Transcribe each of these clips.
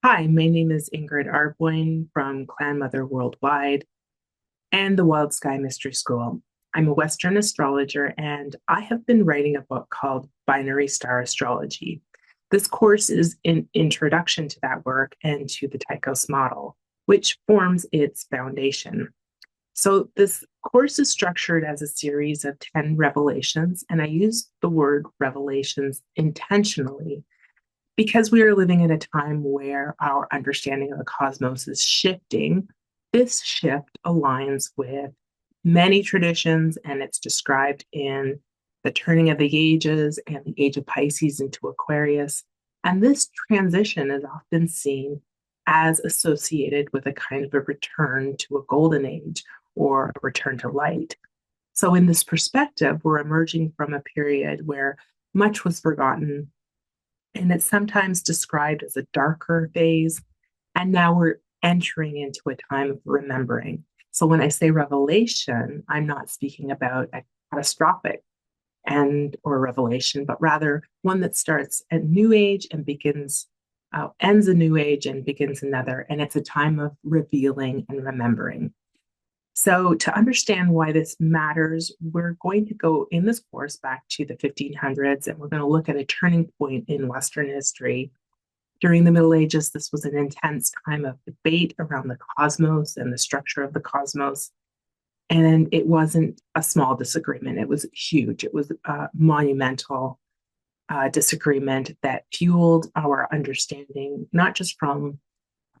Hi, my name is Ingrid Arboin from Clan Mother Worldwide and the Wild Sky Mystery School. I'm a Western astrologer, and I have been writing a book called Binary Star Astrology. This course is an introduction to that work and to the Tychos model, which forms its foundation. So, this course is structured as a series of 10 revelations, and I use the word revelations intentionally because we are living in a time where our understanding of the cosmos is shifting. This shift aligns with many traditions, and it's described in the turning of the ages and the age of Pisces into Aquarius. And this transition is often seen as associated with a kind of a return to a golden age or a return to light. So, in this perspective, we're emerging from a period where much was forgotten, and it's sometimes described as a darker phase. And now we're entering into a time of remembering. So when I say revelation, I'm not speaking about a catastrophic end or revelation, but rather one that starts a new age and ends a new age and begins another. And it's a time of revealing and remembering. So, to understand why this matters, we're going to go in this course back to the 1500s, and we're going to look at a turning point in Western history. During the Middle Ages, this was an intense time of debate around the cosmos and the structure of the cosmos. And it wasn't a small disagreement, it was huge. It was a monumental disagreement that fueled our understanding, not just from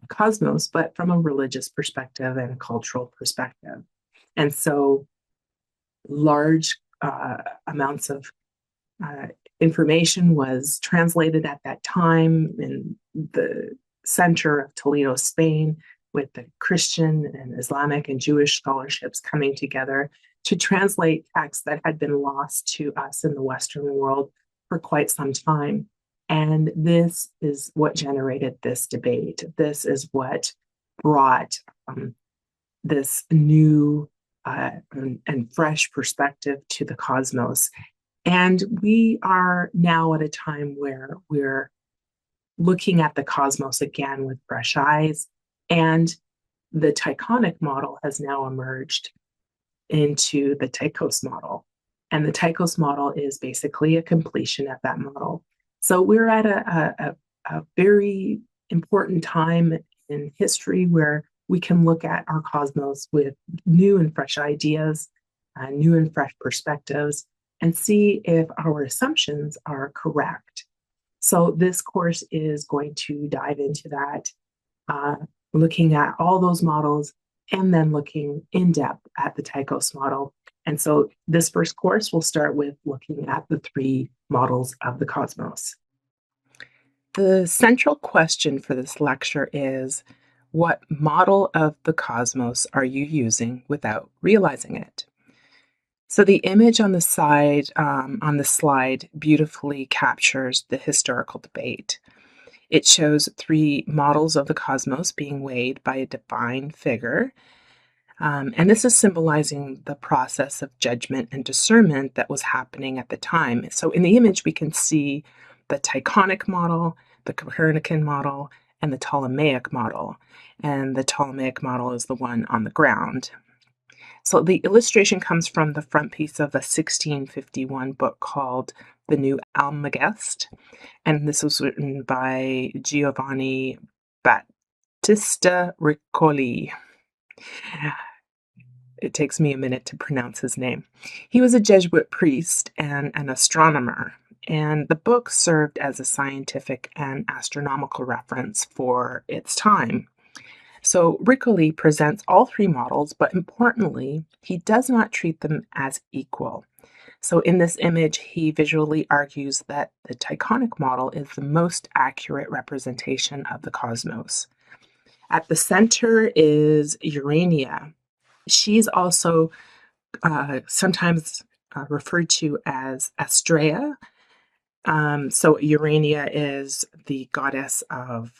cosmos, but from a religious perspective and a cultural perspective. And so large amounts of information was translated at that time in the center of Toledo, Spain, with the Christian and Islamic and Jewish scholarships coming together to translate texts that had been lost to us in the Western world for quite some time. And this is what generated this debate. This is what brought this new and fresh perspective to the cosmos. And we are now at a time where we're looking at the cosmos again with fresh eyes. And the Tychonic model has now emerged into the Tychos model. And the Tychos model is basically a completion of that model. So we're at a very important time in history where we can look at our cosmos with new and fresh ideas, new and fresh perspectives, and see if our assumptions are correct. So this course is going to dive into that, looking at all those models and then looking in depth at the Tychos model. And so this first course will start with looking at the three models of the cosmos. The central question for this lecture is, what model of the cosmos are you using without realizing it? So the image on the slide beautifully captures the historical debate. It shows three models of the cosmos being weighed by a divine figure. And this is symbolizing the process of judgment and discernment that was happening at the time. So in the image, we can see the Tychonic model, the Copernican model, and the Ptolemaic model. And the Ptolemaic model is the one on the ground. So the illustration comes from the front piece of a 1651 book called The New Almagest. And this was written by Giovanni Battista Riccioli. It takes me a minute to pronounce his name. He was a Jesuit priest and an astronomer, and the book served as a scientific and astronomical reference for its time. So Riccioli presents all three models, but importantly, he does not treat them as equal. So in this image, he visually argues that the Tychonic model is the most accurate representation of the cosmos. At the center is Urania. She's also sometimes referred to as Astrea. So Urania is the goddess of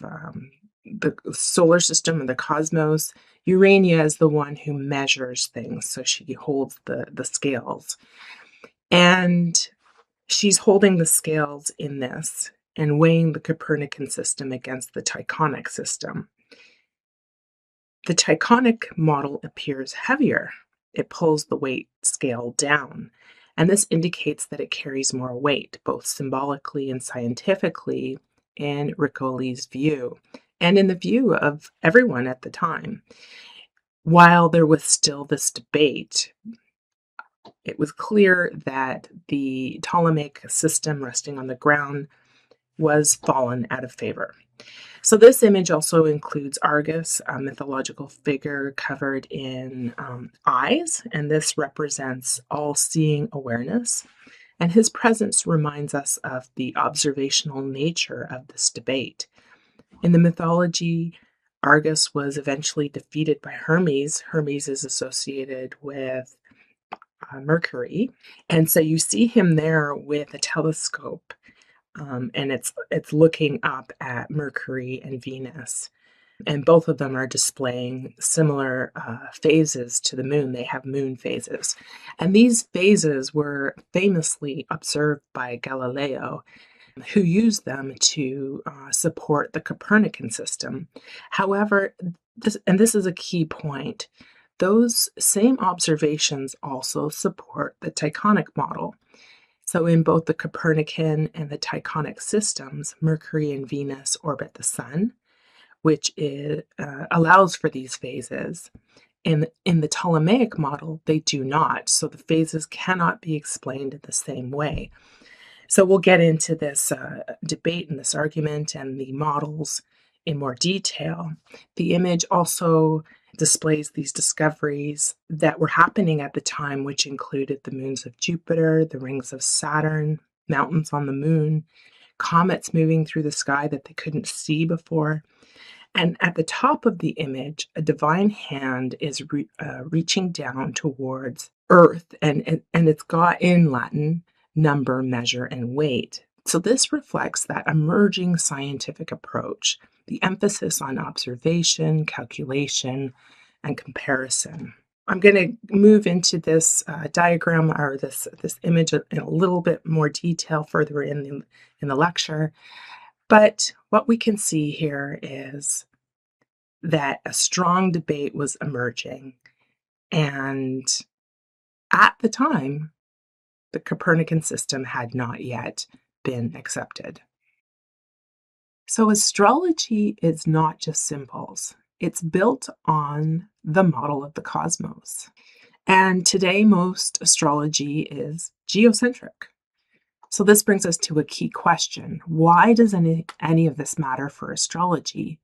the solar system and the cosmos. Urania is the one who measures things, so she holds the scales. And she's holding the scales in this. and weighing the Copernican system against the Tychonic system. The Tychonic model appears heavier. It pulls the weight scale down, and this indicates that it carries more weight, both symbolically and scientifically, in Riccioli's view, and in the view of everyone at the time. While there was still this debate, it was clear that the Ptolemaic system resting on the ground was fallen out of favor. So this image also includes Argus, a mythological figure covered in eyes, and this represents all-seeing awareness. And his presence reminds us of the observational nature of this debate. In the mythology, Argus was eventually defeated by Hermes. Hermes is associated with Mercury, and so you see him there with a telescope. And it's looking up at Mercury and Venus, and both of them are displaying similar phases to the moon. They have moon phases, and these phases were famously observed by Galileo, who used them to support the Copernican system. However, this is a key point, those same observations also support the Tychonic model. So in both the Copernican and the Tychonic systems, Mercury and Venus orbit the Sun, which allows for these phases. In the Ptolemaic model, they do not, so the phases cannot be explained in the same way. So we'll get into this debate and this argument and the models in more detail. The image also displays these discoveries that were happening at the time, which included the moons of Jupiter, the rings of Saturn, mountains on the moon, comets moving through the sky that they couldn't see before. And at the top of the image, a divine hand is reaching down towards Earth, and it's got in Latin number, measure, and weight. So this reflects that emerging scientific approach, the emphasis on observation, calculation, and comparison. I'm going to move into this diagram or this image in a little bit more detail further in the lecture. But what we can see here is that a strong debate was emerging, and at the time, the Copernican system had not yet been accepted. So astrology is not just symbols. It's built on the model of the cosmos. And today, most astrology is geocentric. So this brings us to a key question. Why does any of this matter for astrology?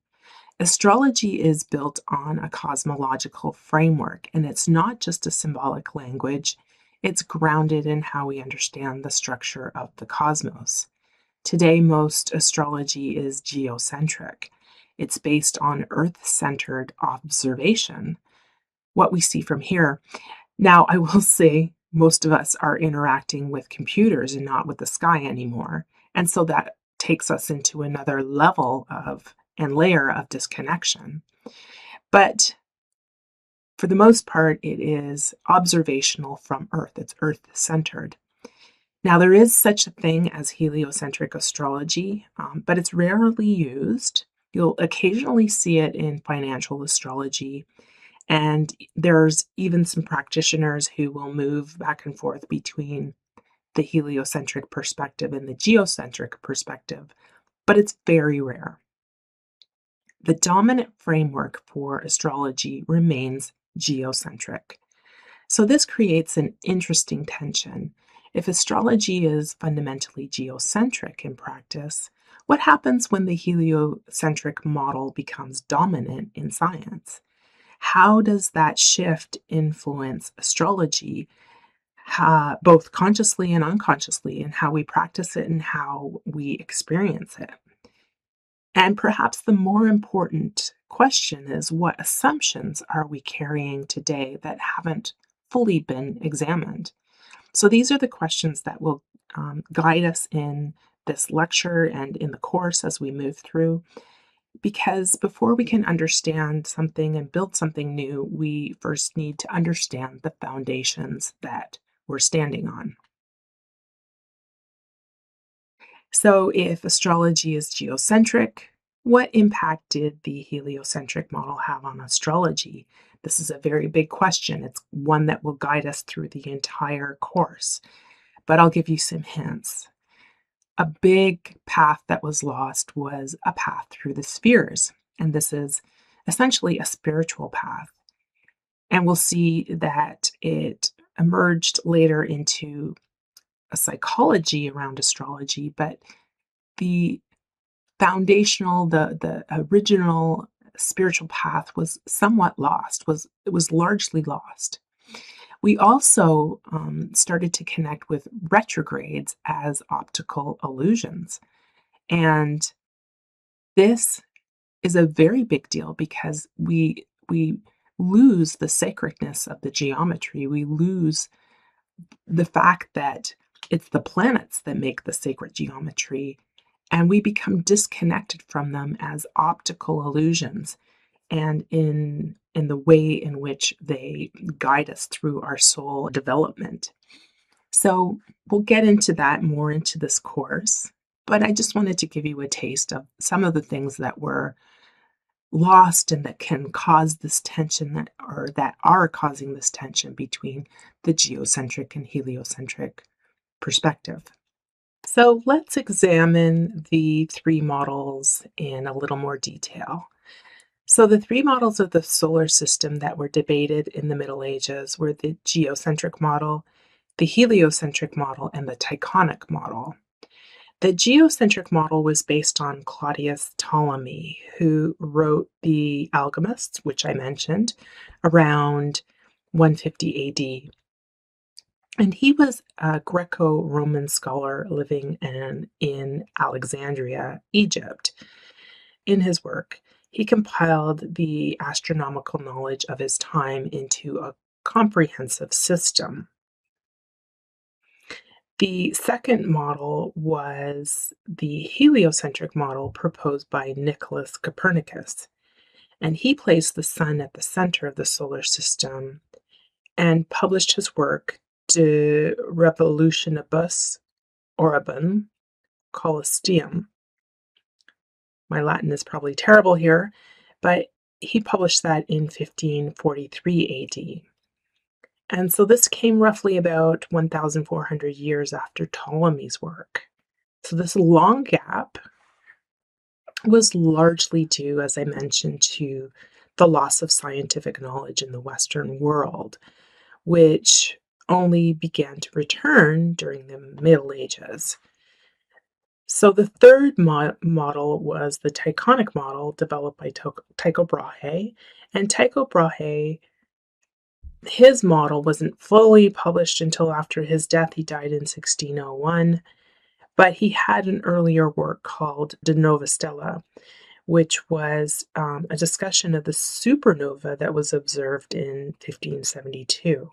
Astrology is built on a cosmological framework, and it's not just a symbolic language. It's grounded in how we understand the structure of the cosmos. Today, most astrology is geocentric. It's based on Earth-centered observation, what we see from here. Now, I will say most of us are interacting with computers and not with the sky anymore. And so that takes us into another level and layer of disconnection. But for the most part, it is observational from Earth. It's Earth-centered. Now, there is such a thing as heliocentric astrology, but it's rarely used. You'll occasionally see it in financial astrology, and there's even some practitioners who will move back and forth between the heliocentric perspective and the geocentric perspective, but it's very rare. The dominant framework for astrology remains geocentric. So this creates an interesting tension. If astrology is fundamentally geocentric in practice, what happens when the heliocentric model becomes dominant in science? How does that shift influence astrology, both consciously and unconsciously, in how we practice it and how we experience it? And perhaps the more important question is, what assumptions are we carrying today that haven't fully been examined? So these are the questions that will guide us in this lecture and in the course as we move through. Because before we can understand something and build something new, we first need to understand the foundations that we're standing on. So if astrology is geocentric, what impact did the heliocentric model have on astrology? This is a very big question. It's one that will guide us through the entire course, but I'll give you some hints. A big path that was lost was a path through the spheres, and this is essentially a spiritual path. And we'll see that it emerged later into a psychology around astrology, but the the original spiritual path was somewhat lost, it was largely lost. We also started to connect with retrogrades as optical illusions. And this is a very big deal because we lose the sacredness of the geometry. We lose the fact that it's the planets that make the sacred geometry, and we become disconnected from them as optical illusions and in the way in which they guide us through our soul development. So we'll get into that more into this course, but I just wanted to give you a taste of some of the things that were lost and that can cause this tension that are causing this tension between the geocentric and heliocentric perspective. So let's examine the three models in a little more detail. So the three models of the solar system that were debated in the Middle Ages were the geocentric model, the heliocentric model, and the Tychonic model. The geocentric model was based on Claudius Ptolemy, who wrote the Almagest, which I mentioned, around 150 AD. And he was a Greco-Roman scholar living in Alexandria, Egypt. In his work, he compiled the astronomical knowledge of his time into a comprehensive system. The second model was the heliocentric model proposed by Nicholas Copernicus, and he placed the sun at the center of the solar system and published his work De Revolutionibus Orbem Coelestium. My Latin is probably terrible here, but he published that in 1543 AD. And so this came roughly about 1,400 years after Ptolemy's work. So this long gap was largely due, as I mentioned, to the loss of scientific knowledge in the Western world, which only began to return during the Middle Ages. So the third model was the Tychonic model developed by Tycho Brahe. And Tycho Brahe, his model wasn't fully published until after his death. He died in 1601, but he had an earlier work called De Nova Stella, which was a discussion of the supernova that was observed in 1572.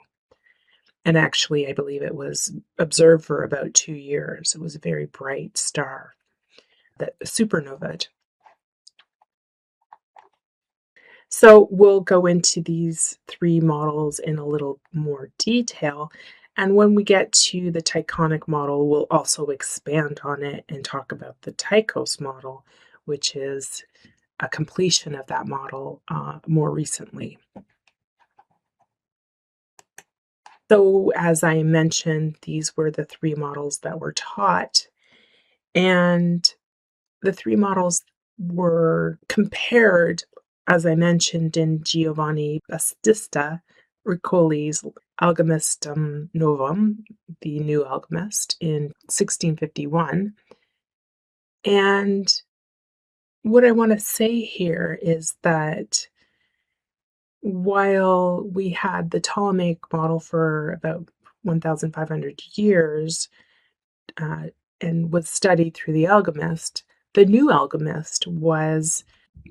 And actually, I believe it was observed for about 2 years. It was a very bright star that supernovaed. So we'll go into these three models in a little more detail. And when we get to the Tychonic model, we'll also expand on it and talk about the Tychos model, which is a completion of that model more recently. So as I mentioned, these were the three models that were taught. And the three models were compared, as I mentioned, in Giovanni Battista Riccioli's Almagestum Novum, the New Almagest, in 1651. And what I want to say here is that while we had the Ptolemaic model for about 1,500 years and was studied through the Almagest, the New Almagest was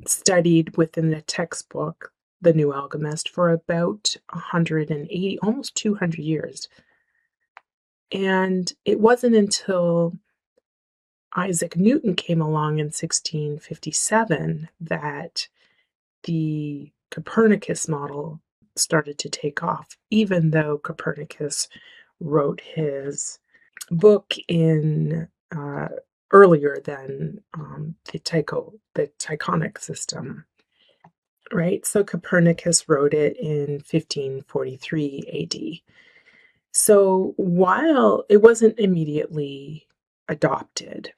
studied within the textbook, the New Almagest, for about 180, almost 200 years. And it wasn't until Isaac Newton came along in 1657 that the Copernicus model started to take off, even though Copernicus wrote his book in earlier than the Tychonic system, right? So Copernicus wrote it in 1543 AD. So while it wasn't immediately adopted,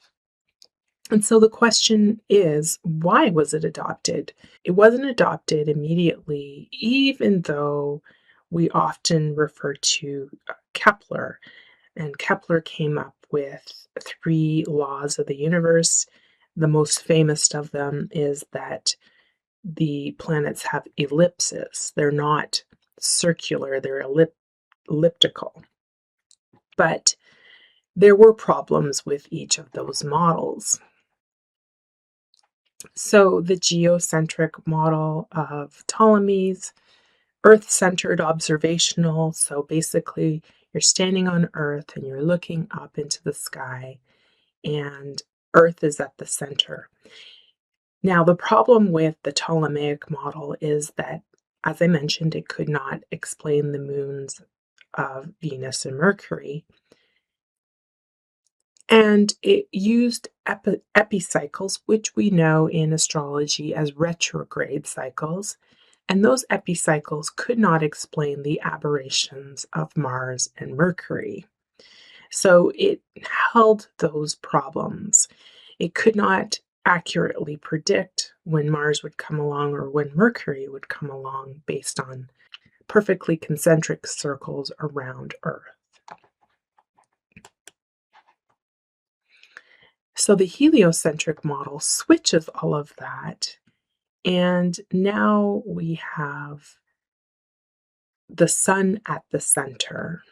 and so the question is, why was it adopted? It wasn't adopted immediately, even though we often refer to Kepler, and Kepler came up with 3 laws of the universe. The most famous of them is that the planets have ellipses. They're not circular, they're elliptical. But there were problems with each of those models. So the geocentric model of Ptolemy's, Earth-centered observational, so basically you're standing on Earth and you're looking up into the sky, and Earth is at the center. Now, the problem with the Ptolemaic model is that, as I mentioned, it could not explain the moons of Venus and Mercury. And it used epicycles, which we know in astrology as retrograde cycles. And those epicycles could not explain the aberrations of Mars and Mercury. So it held those problems. It could not accurately predict when Mars would come along or when Mercury would come along based on perfectly concentric circles around Earth. So the heliocentric model switches all of that, and now we have the sun at the center.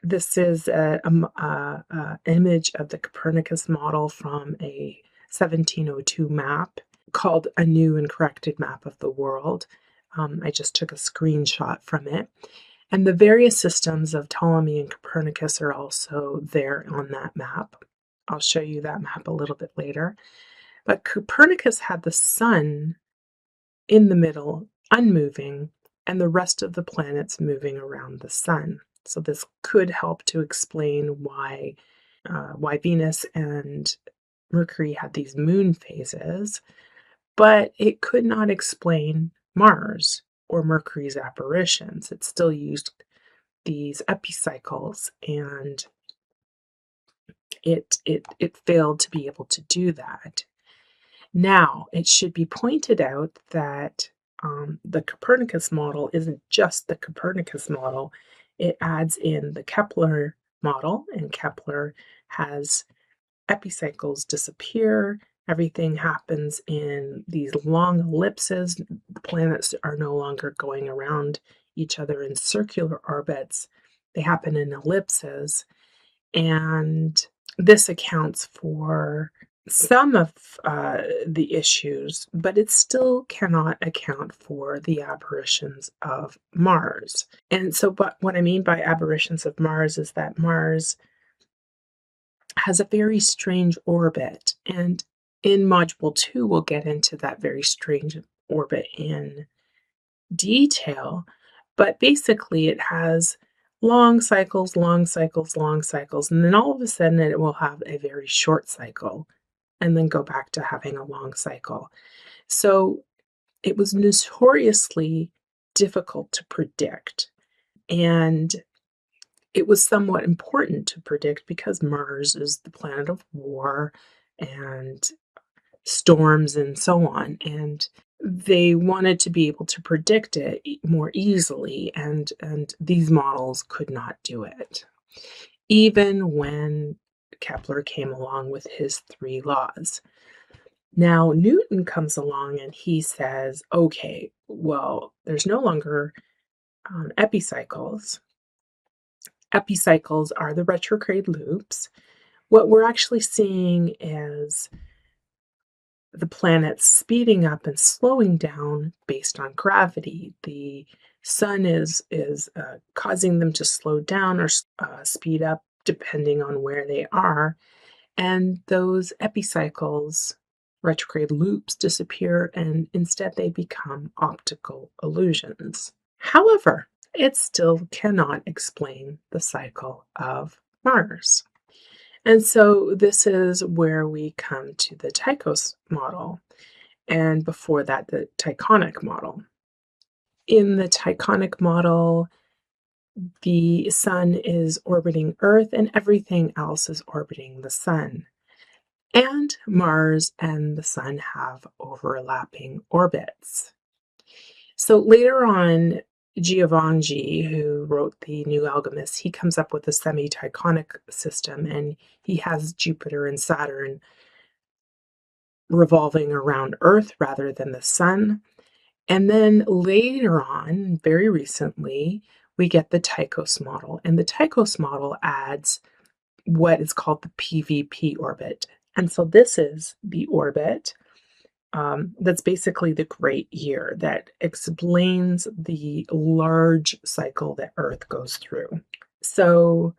This is an image of the Copernicus model from a 1702 map called A New and Corrected Map of the World. I just took a screenshot from it. And the various systems of Ptolemy and Copernicus are also there on that map. I'll show you that map a little bit later. But Copernicus had the sun in the middle, unmoving, and the rest of the planets moving around the sun. So this could help to explain why Venus and Mercury had these moon phases, but it could not explain Mars or Mercury's apparitions. It still used these epicycles, and it failed to be able to do that. Now, it should be pointed out that the Copernicus model isn't just the Copernicus model. It adds in the Kepler model, and Kepler has epicycles disappear. Everything happens in these long ellipses. The planets are no longer going around each other in circular orbits. They happen in ellipses, and this accounts for some of the issues, but it still cannot account for the aberrations of Mars. And so, but what I mean by aberrations of Mars is that Mars has a very strange orbit. And in Module 2, we'll get into that very strange orbit in detail. But basically, it has long cycles, long cycles, long cycles, and then all of a sudden it will have a very short cycle and then go back to having a long cycle. So it was notoriously difficult to predict. And it was somewhat important to predict because Mars is the planet of war and storms and so on. And they wanted to be able to predict it more easily, and these models could not do it. Even when Kepler came along with his 3 laws. Now, Newton comes along and he says, okay, well, there's no longer epicycles. Epicycles are the retrograde loops. What we're actually seeing is the planets speeding up and slowing down based on gravity. The sun is causing them to slow down or speed up depending on where they are. And those epicycles, retrograde loops, disappear, and instead they become optical illusions. However, it still cannot explain the cycle of Mars. And so this is where we come to the Tychos model, and before that, the Tychonic model. In the Tychonic model, the sun is orbiting Earth and everything else is orbiting the sun. And Mars and the sun have overlapping orbits. So later on, Giovanni, who wrote the New Alchemist, he comes up with a semi-Tychonic system, and he has Jupiter and Saturn revolving around Earth rather than the sun. And then later on, very recently, we get the Tychos model. And the Tychos model adds what is called the PVP orbit. And so this is the orbit that's basically the great year that explains the large cycle that Earth goes through. So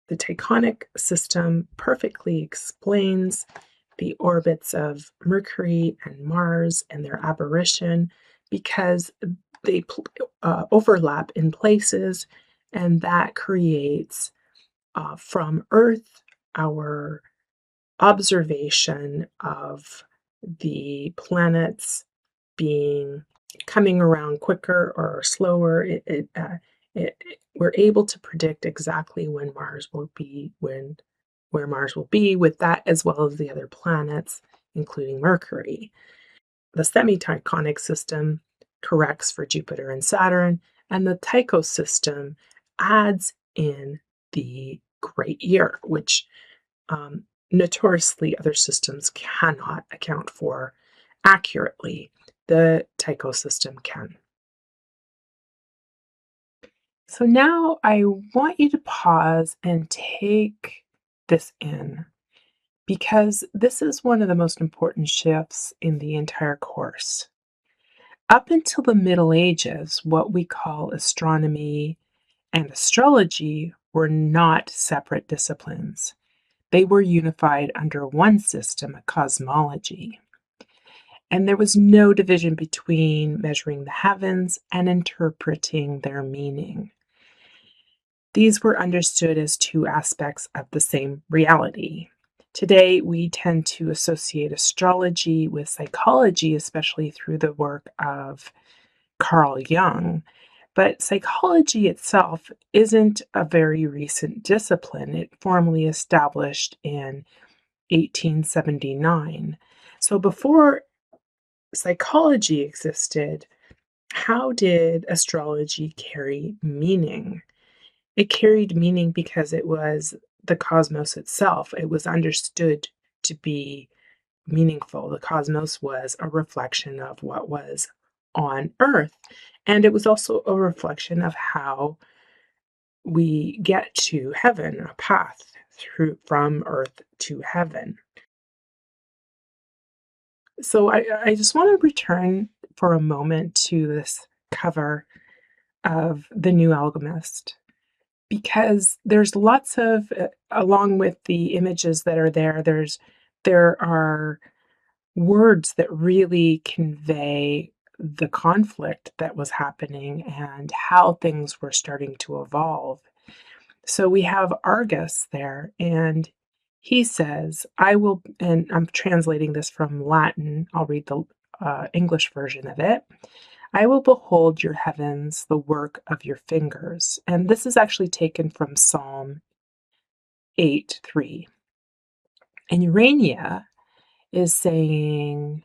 the Tychonic system perfectly explains the orbits of Mercury and Mars and their aberration because they overlap in places, and that creates from Earth our observation of the planets being coming around quicker or slower. We're able to predict exactly when Mars will be, where Mars will be with that, as well as the other planets, including Mercury. The semi-Tychonic system corrects for Jupiter and Saturn, and the Tycho system adds in the great year, which notoriously other systems cannot account for accurately. The Tycho system can. So now I want you to pause and take this in, because this is one of the most important shifts in the entire course. Up until the Middle Ages, what we call astronomy and astrology were not separate disciplines. They were unified under one system, a cosmology. And there was no division between measuring the heavens and interpreting their meaning. These were understood as two aspects of the same reality. Today, we tend to associate astrology with psychology, especially through the work of Carl Jung. But psychology itself isn't a very recent discipline. It formally established in 1879. So before psychology existed, how did astrology carry meaning? It carried meaning because it was the cosmos itself. It was understood to be meaningful. The cosmos was a reflection of what was on Earth. And it was also a reflection of how we get to heaven, a path through from Earth to heaven. So I just want to return for a moment to this cover of The New Alchemist, because there's lots of, along with the images that are there, there are words that really convey the conflict that was happening and how things were starting to evolve. So we have Argus there, and he says, I will, and I'm translating this from Latin, I'll read the English version of it. I will behold your heavens, the work of your fingers. And this is actually taken from Psalm 8:3. And Urania is saying,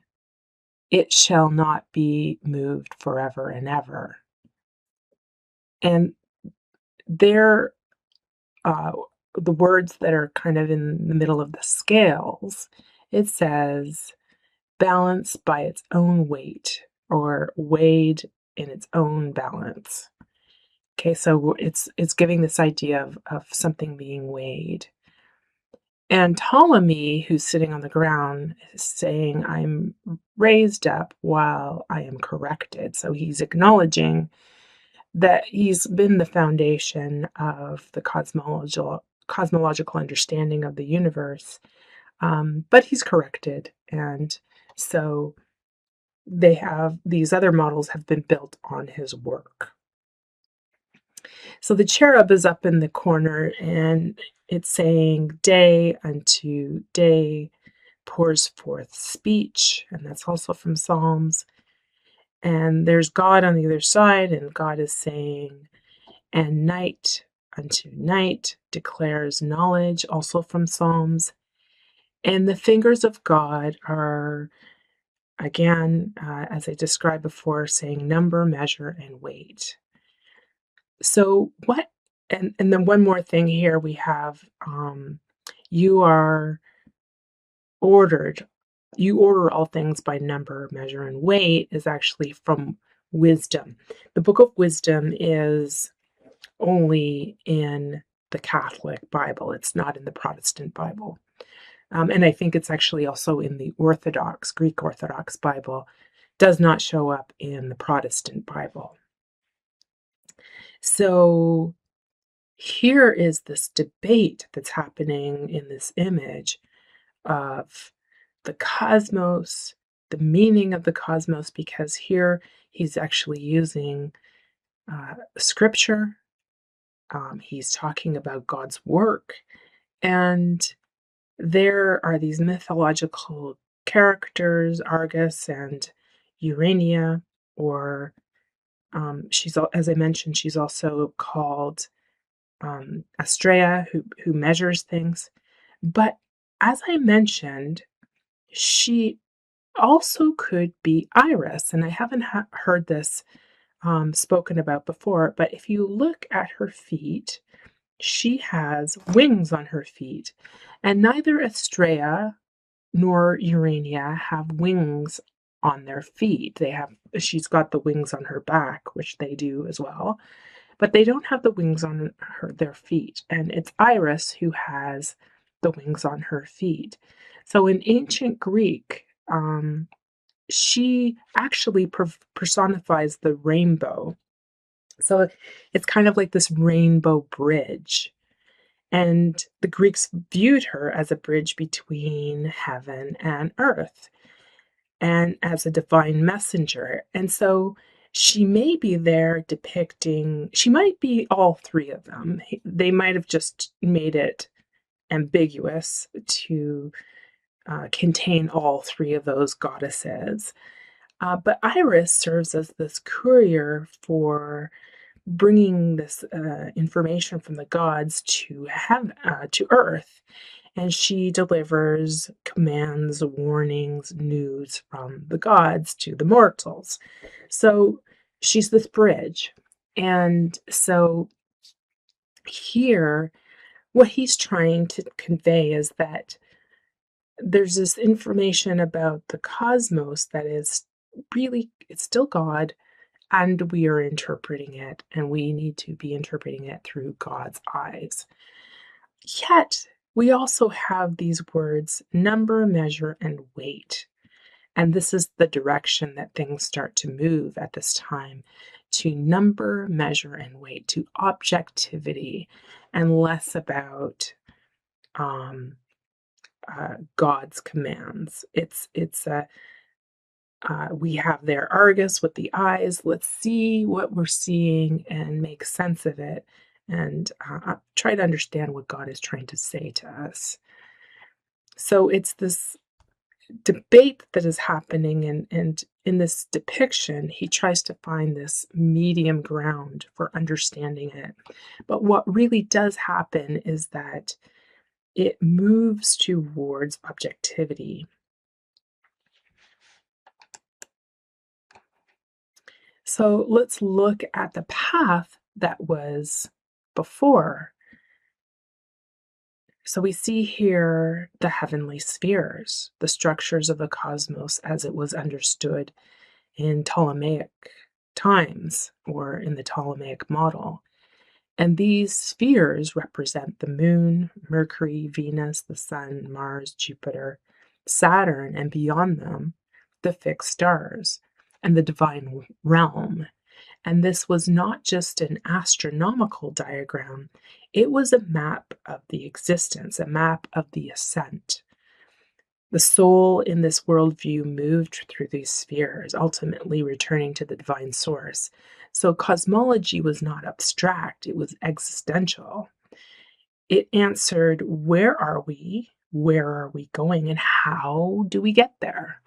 it shall not be moved forever and ever. And they're the words that are kind of in the middle of the scales. It says, balance by its own weight, or weighed in its own balance. Okay, so it's giving this idea of something being weighed. And Ptolemy, who's sitting on the ground, is saying, I'm raised up while I am corrected. So he's acknowledging that he's been the foundation of the cosmological understanding of the universe, but he's corrected. And so these other models have been built on his work. So the cherub is up in the corner and it's saying, day unto day pours forth speech. And that's also from Psalms. And there's God on the other side, and God is saying, and night unto night declares knowledge, also from Psalms. And the fingers of God are, again, as I described before, saying number, measure, and weight. So what, and then one more thing here we have, you are ordered, you order all things by number, measure, and weight is actually from wisdom. The book of wisdom is only in the Catholic Bible. It's not in the Protestant Bible. And I think it's actually also in the Orthodox, Greek Orthodox Bible, does not show up in the Protestant Bible. So here is this debate that's happening in this image of the cosmos, the meaning of the cosmos, because here he's actually using scripture. He's talking about God's work. And there are these mythological characters, Argus and Urania, or she's, as I mentioned, she's also called Astrea, who measures things. But as I mentioned, she also could be Iris, and I haven't heard this spoken about before, but if you look at her feet, she has wings on her feet, and neither Astrea nor Urania have wings on their feet. She's got the wings on her back, which they do as well, but they don't have the wings on their feet, and it's Iris who has the wings on her feet. So in ancient Greek, she actually personifies the rainbow. So it's kind of like this rainbow bridge. And the Greeks viewed her as a bridge between heaven and earth and as a divine messenger. And so she may be there depicting, she might be all three of them. They might have just made it ambiguous to contain all three of those goddesses. But Iris serves as this courier for bringing this information from the gods to to Earth, and she delivers commands, warnings, news from the gods to the mortals. So she's this bridge, and so here, what he's trying to convey is that there's this information about the cosmos that is really, it's still God, and we are interpreting it, and we need to be interpreting it through God's eyes. Yet, we also have these words number, measure, and weight. And this is the direction that things start to move at this time, to number, measure, and weight, to objectivity, and less about God's commands. We have there Argus with the eyes. Let's see what we're seeing and make sense of it, and try to understand what God is trying to say to us. So it's this debate that is happening, and in this depiction, he tries to find this medium ground for understanding it. But what really does happen is that it moves towards objectivity. So let's look at the path that was before. So we see here the heavenly spheres, the structures of the cosmos as it was understood in Ptolemaic times or in the Ptolemaic model. And these spheres represent the moon, Mercury, Venus, the sun, Mars, Jupiter, Saturn, and beyond them, the fixed stars and the divine realm. And this was not just an astronomical diagram, it was a map of the existence, a map of the ascent. The soul in this worldview moved through these spheres, ultimately returning to the divine source. So cosmology was not abstract, it was existential. It answered, where are we? Where are we going? And how do we get there?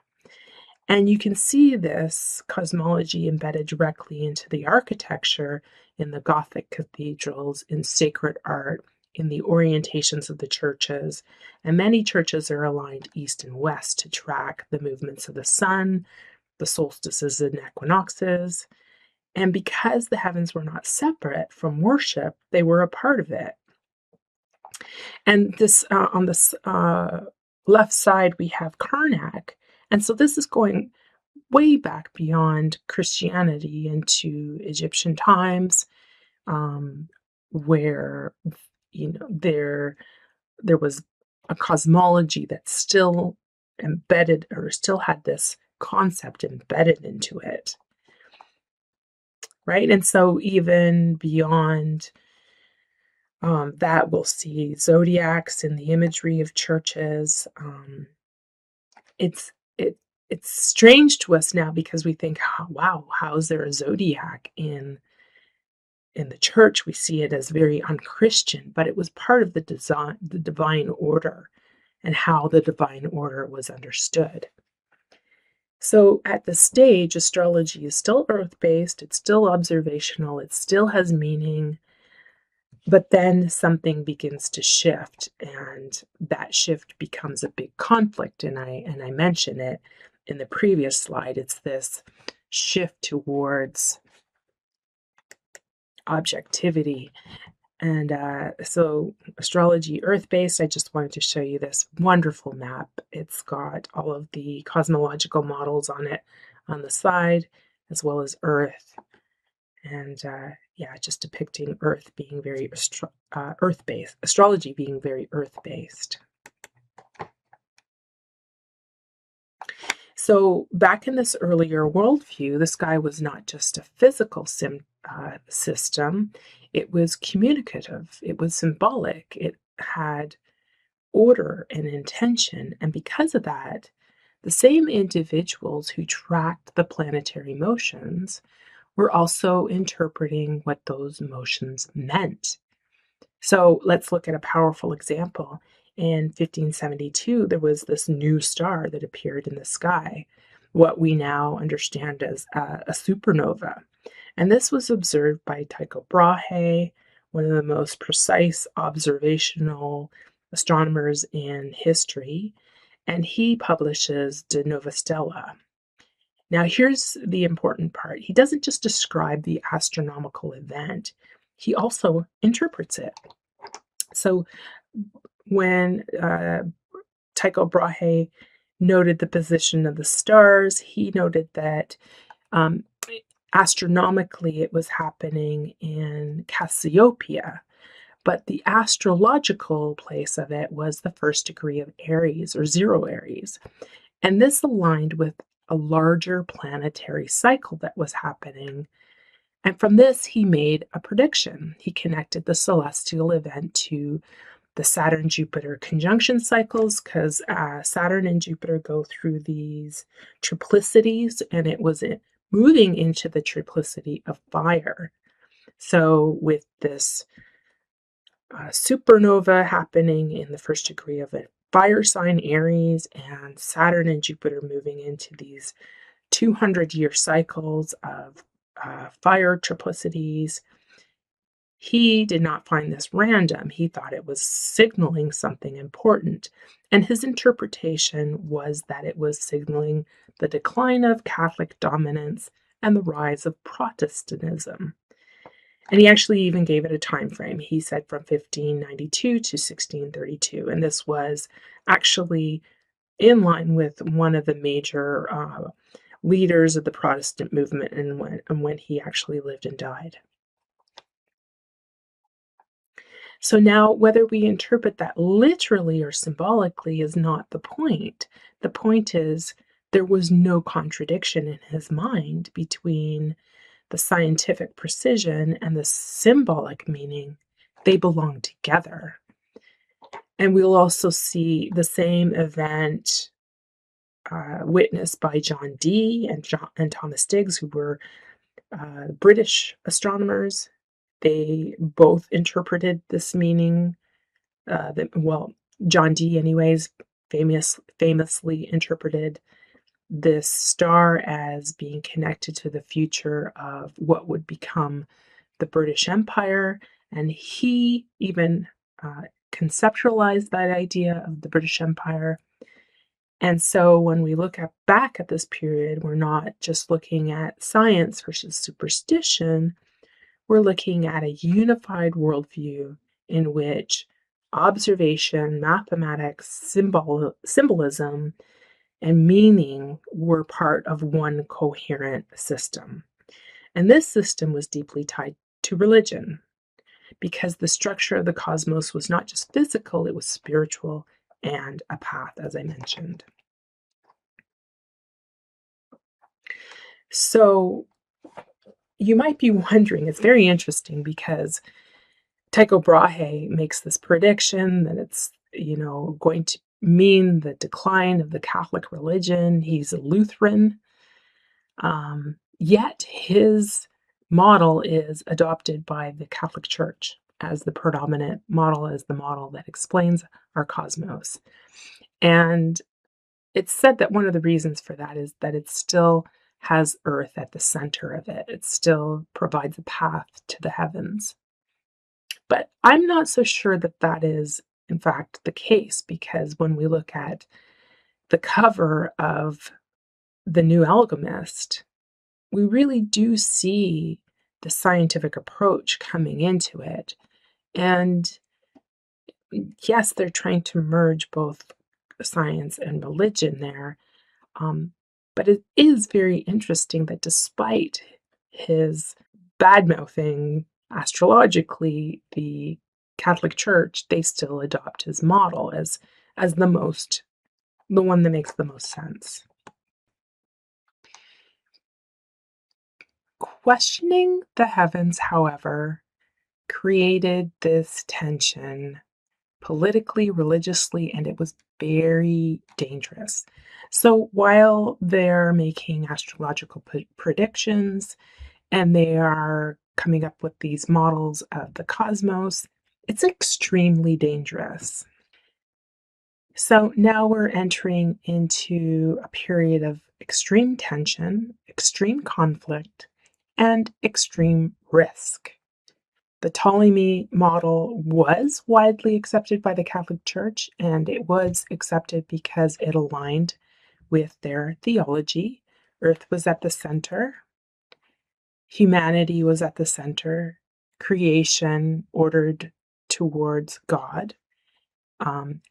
And you can see this cosmology embedded directly into the architecture in the Gothic cathedrals, in sacred art, in the orientations of the churches. And many churches are aligned east and west to track the movements of the sun, the solstices and equinoxes. And because the heavens were not separate from worship, they were a part of it. And this on this left side, we have Karnak. And so this is going way back beyond Christianity into Egyptian times, where there was a cosmology that still embedded or still had this concept embedded into it, right? And so even beyond that, we'll see zodiacs in the imagery of churches. It's strange to us now because we think, wow, how is there a zodiac in the church? We see it as very unchristian, but it was part of the divine order and how the divine order was understood. So at this stage, astrology is still earth-based, it's still observational, it still has meaning, but then something begins to shift, and that shift becomes a big conflict, and I mention it in the previous slide. It's this shift towards objectivity. And so astrology earth-based, I just wanted to show you this wonderful map. It's got all of the cosmological models on it on the side, as well as earth. And just depicting earth being very earth-based, astrology being very earth-based. So back in this earlier worldview, the sky was not just a physical system, it was communicative, it was symbolic, it had order and intention, and because of that, the same individuals who tracked the planetary motions were also interpreting what those motions meant. So let's look at a powerful example. In 1572, there was this new star that appeared in the sky, what we now understand as a supernova. And this was observed by Tycho Brahe, one of the most precise observational astronomers in history, and he publishes De Nova Stella. Now, here's the important part. He doesn't just describe the astronomical event, he also interprets it. So when Tycho Brahe noted the position of the stars, he noted that astronomically it was happening in Cassiopeia, but the astrological place of it was the first degree of Aries or 0 Aries. And this aligned with a larger planetary cycle that was happening. And from this, he made a prediction. He connected the celestial event to the Saturn-Jupiter conjunction cycles, because Saturn and Jupiter go through these triplicities, and it was moving into the triplicity of fire. So with this supernova happening in the first degree of a fire sign Aries, and Saturn and Jupiter moving into these 200-year cycles of fire triplicities, he did not find this random. He thought it was signaling something important. And his interpretation was that it was signaling the decline of Catholic dominance and the rise of Protestantism. And he actually even gave it a time frame. He said from 1592 to 1632. And this was actually in line with one of the major leaders of the Protestant movement and when he actually lived and died. So now, whether we interpret that literally or symbolically is not the point. The point is there was no contradiction in his mind between the scientific precision and the symbolic meaning. They belong together. And we'll also see the same event witnessed by John Dee and Thomas Digges, who were British astronomers. They both interpreted this meaning. John Dee, anyways, famously interpreted this star as being connected to the future of what would become the British Empire, and he even conceptualized that idea of the British Empire. And so when we look back at this period, we're not just looking at science versus superstition, we're looking at a unified worldview in which observation, mathematics, symbolism, and meaning were part of one coherent system. And this system was deeply tied to religion because the structure of the cosmos was not just physical, it was spiritual and a path, as I mentioned. So you might be wondering, it's very interesting because Tycho Brahe makes this prediction that it's, going to mean the decline of the Catholic religion. He's a Lutheran. Yet his model is adopted by the Catholic Church as the predominant model, as the model that explains our cosmos. And it's said that one of the reasons for that is that it still has Earth at the center of it. It still provides a path to the heavens. But I'm not so sure that that is, in fact, the case, because when we look at the cover of the new Almagest, we really do see the scientific approach coming into it. And yes, they're trying to merge both science and religion there. But it is very interesting that despite his bad-mouthing astrologically the Catholic Church, they still adopt his model as the one that makes the most sense. Questioning the heavens, however, created this tension politically, religiously, and it was very dangerous. So while they're making astrological predictions and they are coming up with these models of the cosmos, it's extremely dangerous. So now we're entering into a period of extreme tension, extreme conflict, and extreme risk. The Ptolemy model was widely accepted by the Catholic Church, and it was accepted because it aligned with their theology. Earth was at the center, humanity was at the center, creation ordered towards God.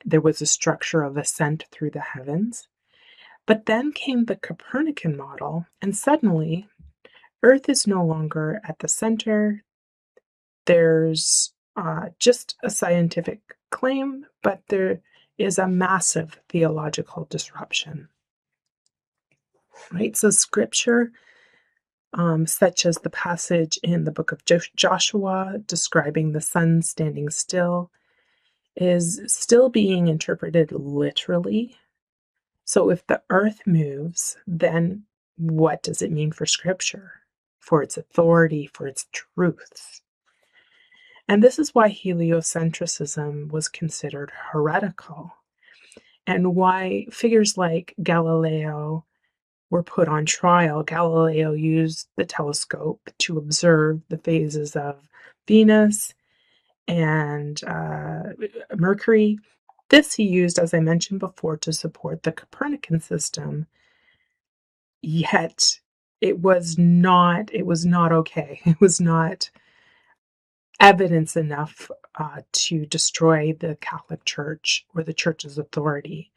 There was a structure of ascent through the heavens. But then came the Copernican model, and suddenly Earth is no longer at the center. There's just a scientific claim, but there is a massive theological disruption. Right? So scripture, such as the passage in the book of Joshua describing the sun standing still, is still being interpreted literally. So if the earth moves, then what does it mean for scripture, for its authority, for its truth? And this is why heliocentrism was considered heretical, and why figures like Galileo were put on trial. Galileo used the telescope to observe the phases of Venus and Mercury. This he used, as I mentioned before, to support the Copernican system. Yet it was not okay. It was not evidence enough to destroy the Catholic Church or the Church's authority.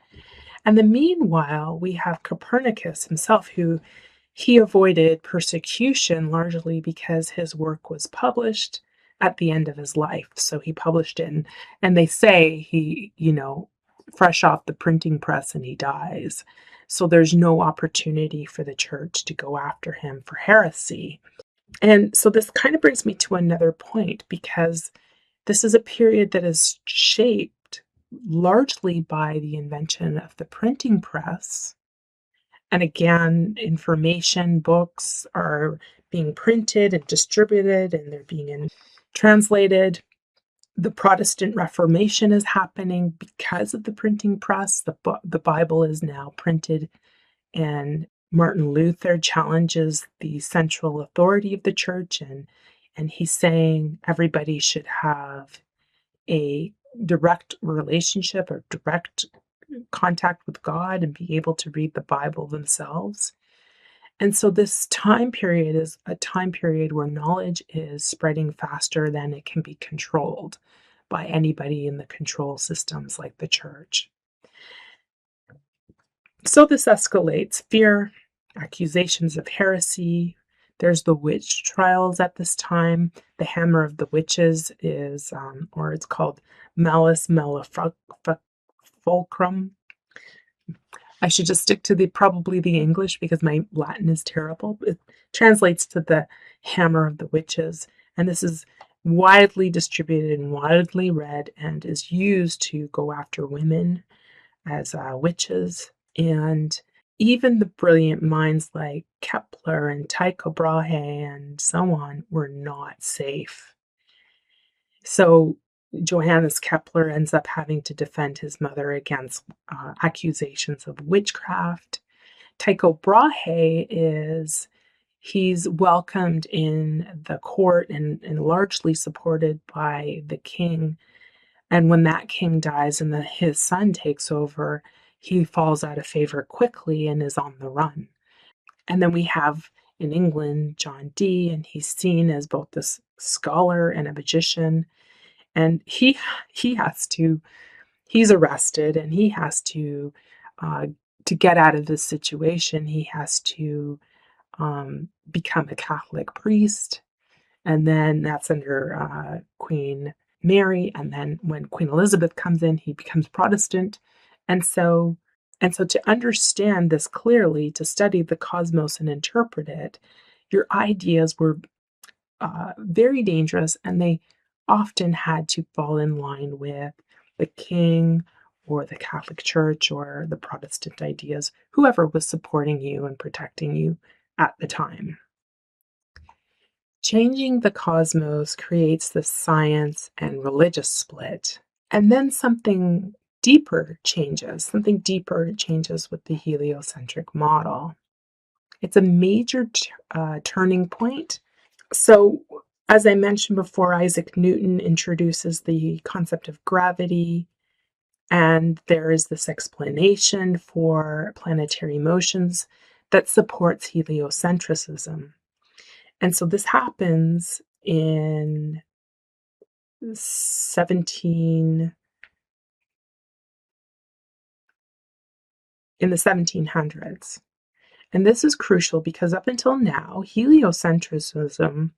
And then meanwhile, we have Copernicus himself, who he avoided persecution largely because his work was published at the end of his life. So he published it, and they say he, fresh off the printing press, and he dies. So there's no opportunity for the church to go after him for heresy. And so this kind of brings me to another point, because this is a period that is shaped largely by the invention of the printing press And again, information books are being printed and distributed, and they're being translated. The Protestant Reformation is happening because of the printing press. The Bible is now printed, and Martin Luther challenges the central authority of the church, and he's saying everybody should have a direct relationship or direct contact with God and be able to read the Bible themselves. And so this time period is a time period where knowledge is spreading faster than it can be controlled by anybody in the control systems like the church. So this escalates fear, accusations of heresy. There's the witch trials at this time. The hammer of the witches is, or it's called Malus Maleficarum. I should just stick to probably the English because my Latin is terrible. It translates to the hammer of the witches, and this is widely distributed and widely read and is used to go after women as witches. And even the brilliant minds like Kepler and Tycho Brahe and so on were not safe. So Johannes Kepler ends up having to defend his mother against accusations of witchcraft. Tycho Brahe he's welcomed in the court and largely supported by the king. And when that king dies and his son takes over, he falls out of favor quickly and is on the run. And then we have in England John Dee, and he's seen as both this scholar and a magician. And he's arrested, and he has to get out of this situation, he has to become a Catholic priest. And then that's under Queen Mary. And then when Queen Elizabeth comes in, he becomes Protestant. And so to understand this clearly, to study the cosmos and interpret it, your ideas were very dangerous, and they often had to fall in line with the king or the Catholic Church or the Protestant ideas, whoever was supporting you and protecting you at the time. Changing the cosmos creates the science and religious split. And then something deeper changes with the heliocentric model. It's a major turning point. So, as I mentioned before, Isaac Newton introduces the concept of gravity, and there is this explanation for planetary motions that supports heliocentrism. And so this happens in the 1700s. And this is crucial because up until now, heliocentrism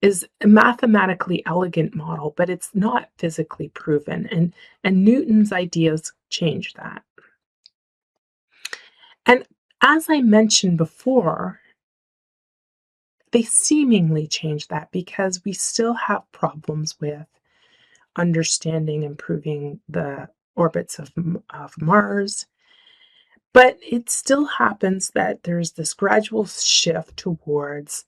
is a mathematically elegant model, but it's not physically proven. And Newton's ideas changed that. And as I mentioned before, they seemingly changed that because we still have problems with understanding and proving the orbits of Mars. But it still happens that there's this gradual shift towards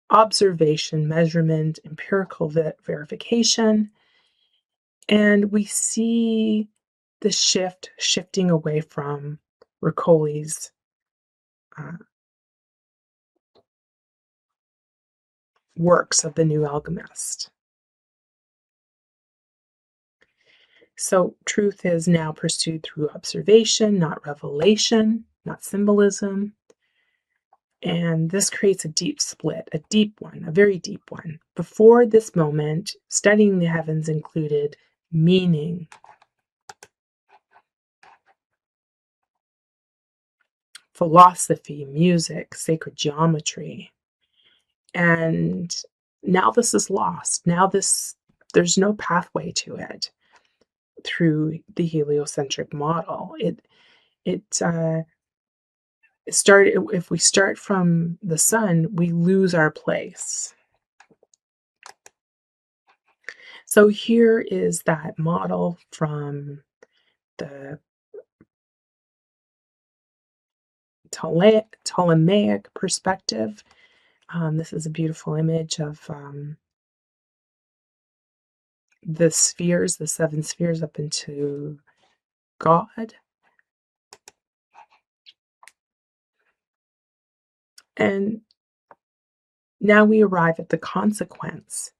observation, measurement, empirical verification. And we see the shifting away from Riccioli's works of the New Almagest. So truth is now pursued through observation, not revelation, not symbolism. And this creates a deep split, a deep one, a very deep one. Before this moment, studying the heavens included meaning, philosophy, music, sacred geometry. And now this is lost. Now there's no pathway to it through the heliocentric model. If we start from the sun, we lose our place. So here is that model from the Ptolemaic perspective. This is a beautiful image of the spheres, the 7 spheres up into God. And now we arrive at the consequence.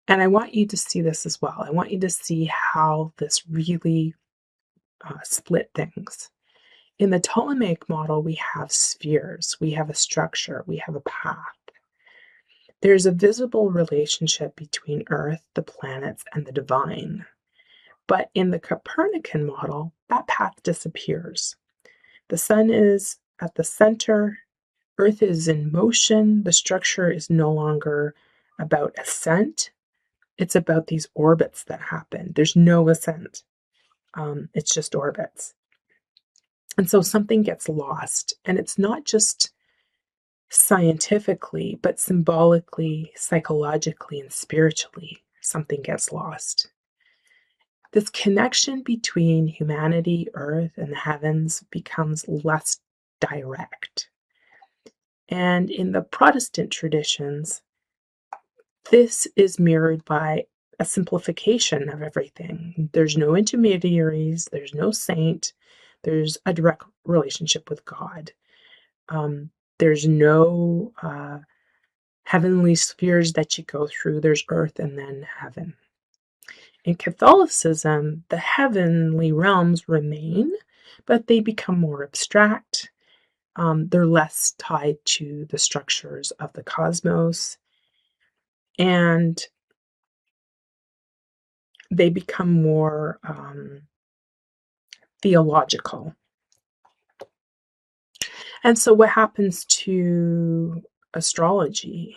And I want you to see this as well. I want you to see how this really split things. In the Ptolemaic model, we have spheres, we have a structure, we have a path. There's a visible relationship between Earth, the planets, and the divine. But in the Copernican model, that path disappears. The sun is at the center, Earth is in motion, the structure is no longer about ascent, it's about these orbits that happen. There's no ascent, it's just orbits. And so something gets lost, and it's not just scientifically, but symbolically, psychologically, and spiritually, something gets lost. This connection between humanity, Earth, and the heavens becomes less direct. And in the Protestant traditions, this is mirrored by a simplification of everything. There's no intermediaries, there's no saint, there's a direct relationship with God. There's no heavenly spheres that you go through. There's earth and then heaven. In Catholicism, the heavenly realms remain, but they become more abstract. They're less tied to the structures of the cosmos, and they become more theological. And so what happens to astrology?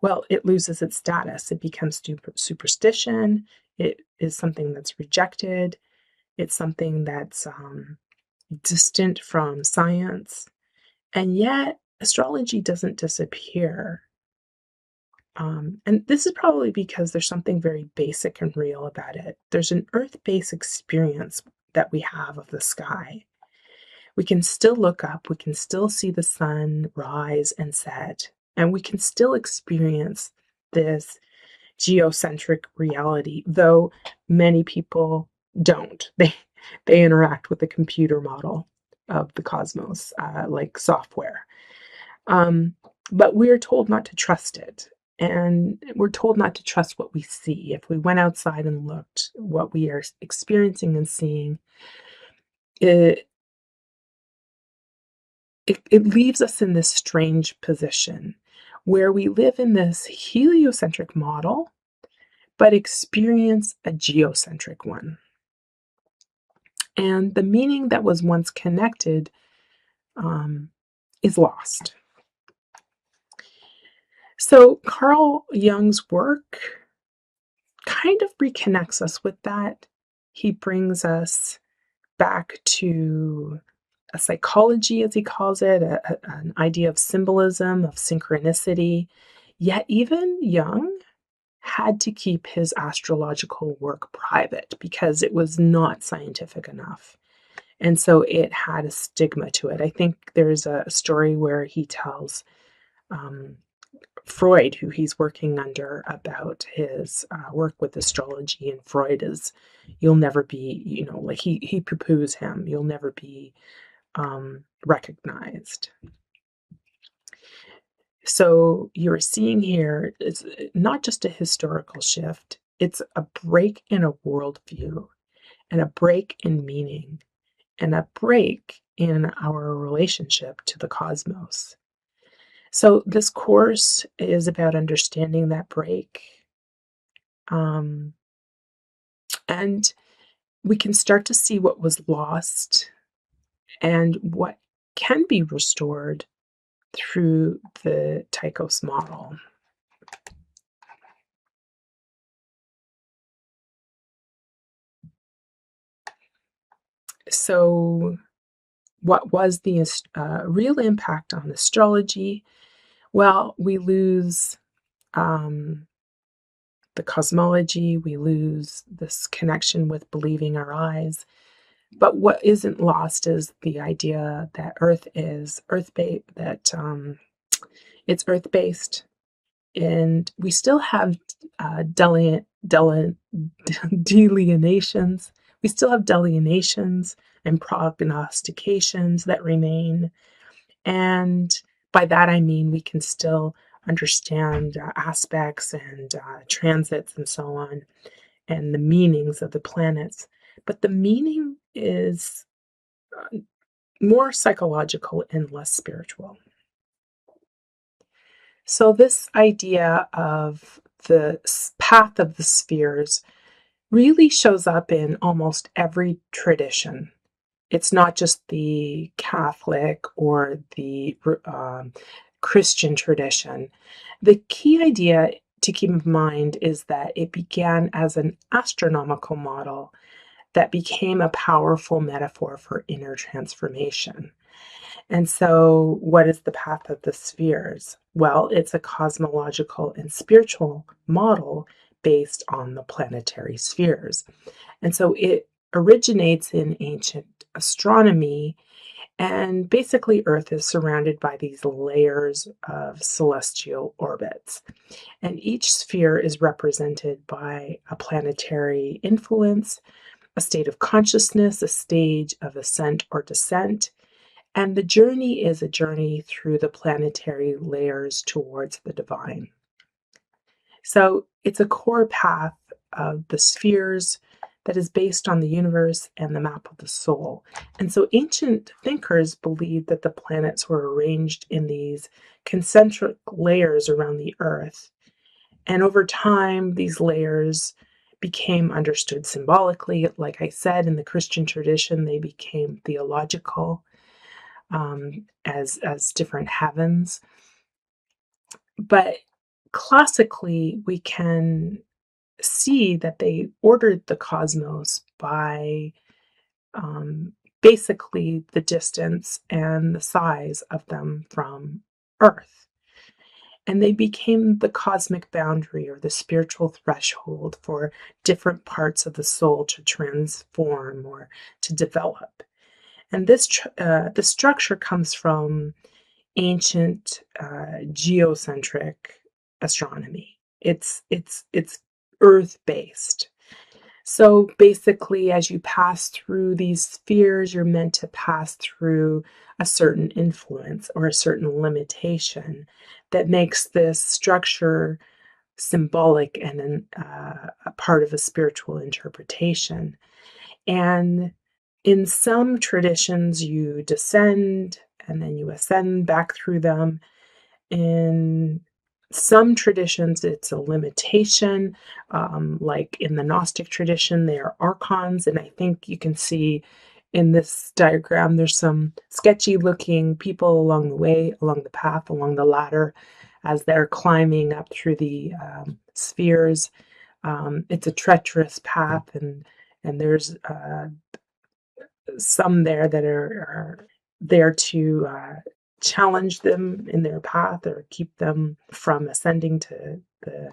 Well, it loses its status. It becomes superstition. It is something that's rejected. It's something that's distant from science. And yet, astrology doesn't disappear. And this is probably because there's something very basic and real about it. There's an earth-based experience that we have of the sky. We can still look up, we can still see the sun rise and set, and we can still experience this geocentric reality, though many people don't. They interact with the computer model of the cosmos, like software. But we're told not to trust it. And we're told not to trust what we see. If we went outside and looked, what we are experiencing and seeing, it leaves us in this strange position where we live in this heliocentric model, but experience a geocentric one. And the meaning that was once connected is lost. So Carl Jung's work kind of reconnects us with that. He brings us back to a psychology, as he calls it, an idea of symbolism, of synchronicity. Yet even Jung had to keep his astrological work private because it was not scientific enough. And so it had a stigma to it. I think there's a story where he tells Freud, who he's working under, about his work with astrology, and Freud is, you'll never be, like he poo-poos him, you'll never be recognized. So you're seeing here, it's not just a historical shift, it's a break in a worldview, and a break in meaning, and a break in our relationship to the cosmos. So this course is about understanding that break. And we can start to see what was lost and what can be restored through the Tychos model. So what was the real impact on astrology? Well, we lose the cosmology, we lose this connection with believing our eyes. But what isn't lost is the idea that Earth is it's Earth-based, and we still have delineations. We still have delineations and prognostications that remain. And by that I mean we can still understand aspects and transits and so on, and the meanings of the planets. But the meaning is more psychological and less spiritual. So, this idea of the path of the spheres really shows up in almost every tradition. It's not just the Catholic or the Christian tradition. The key idea to keep in mind is that it began as an astronomical model that became a powerful metaphor for inner transformation. And so, what is the path of the spheres? Well, it's a cosmological and spiritual model based on the planetary spheres. And so, it originates in ancient astronomy. And basically, Earth is surrounded by these layers of celestial orbits. And each sphere is represented by a planetary influence, a state of consciousness, a stage of ascent or descent. And the journey is a journey through the planetary layers towards the divine. So it's a core path of the spheres that is based on the universe and the map of the soul. And so ancient thinkers believed that the planets were arranged in these concentric layers around the Earth. And over time, these layers became understood symbolically. Like I said, in the Christian tradition, they became theological, as different heavens. But classically, we can see that they ordered the cosmos by basically the distance and the size of them from Earth. And they became the cosmic boundary or the spiritual threshold for different parts of the soul to transform or to develop. And this structure comes from ancient geocentric astronomy. It's Earth-based. So basically, as you pass through these spheres, you're meant to pass through a certain influence or a certain limitation that makes this structure symbolic and a part of a spiritual interpretation. And in some traditions, you descend and then you ascend back through them. In some traditions, it's a limitation. Like in the Gnostic tradition, they are archons. And I think you can see in this diagram, there's some sketchy looking people along the way, along the path, along the ladder, as they're climbing up through the spheres. It's a treacherous path, and there's some there that are there to challenge them in their path or keep them from ascending to the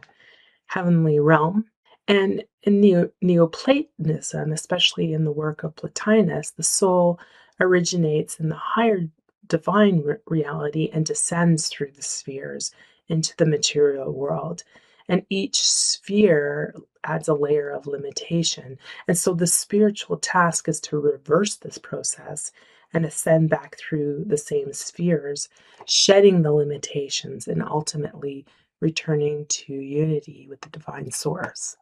heavenly realm. And in Neoplatonism, especially in the work of Plotinus, the soul originates in the higher divine reality and descends through the spheres into the material world. And each sphere adds a layer of limitation. And so the spiritual task is to reverse this process and ascend back through the same spheres, shedding the limitations and ultimately returning to unity with the divine source.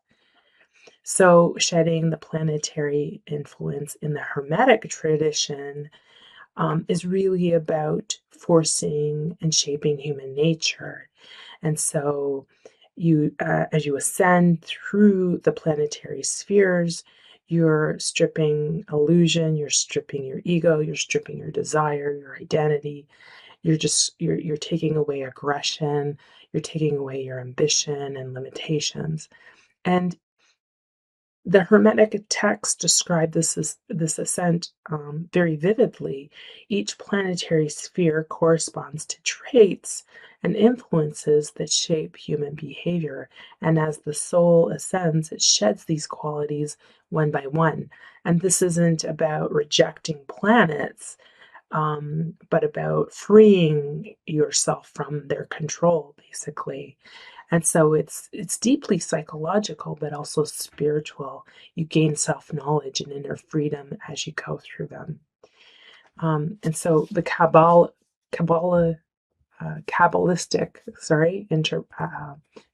So, shedding the planetary influence in the Hermetic tradition is really about forcing and shaping human nature. And so, as you ascend through the planetary spheres, you're stripping illusion, you're stripping your ego, you're stripping your desire, your identity. You're taking away aggression, you're taking away your ambition and limitations. And the Hermetic texts describe this ascent very vividly. Each planetary sphere corresponds to traits and influences that shape human behavior. And as the soul ascends, it sheds these qualities one by one. And this isn't about rejecting planets, but about freeing yourself from their control, basically. And so it's deeply psychological, but also spiritual. You gain self-knowledge and inner freedom as you go through them. And so the Kabbalistic,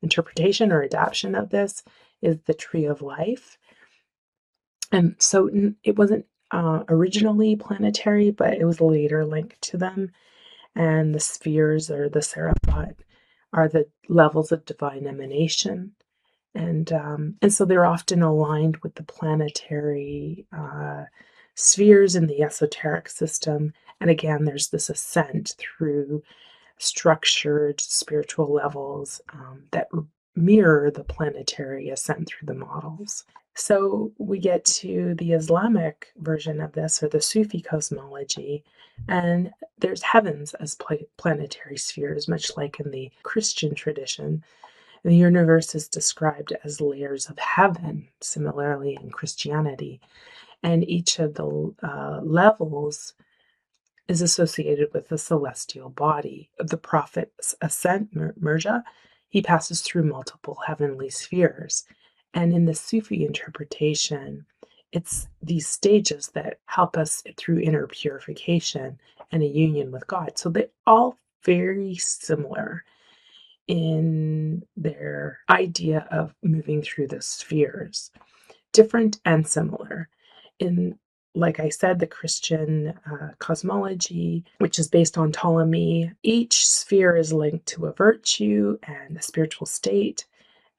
interpretation or adaptation of this is the tree of life. And so it wasn't originally planetary, but it was later linked to them. And the spheres, or the seraphot, are the levels of divine emanation. And so they're often aligned with the planetary spheres in the esoteric system. And again, there's this ascent through structured spiritual levels that mirror the planetary ascent through the models. So we get to the Islamic version of this, or the Sufi cosmology, and there's heavens as planetary spheres, much like in the Christian tradition. The universe is described as layers of heaven, similarly in Christianity, and each of the levels is associated with the celestial body. The prophet's ascent, Mirja, he passes through multiple heavenly spheres. And in the Sufi interpretation, it's these stages that help us through inner purification and a union with God. So they're all very similar in their idea of moving through the spheres, different and similar. In, like I said, the Christian cosmology, which is based on Ptolemy, each sphere is linked to a virtue and a spiritual state.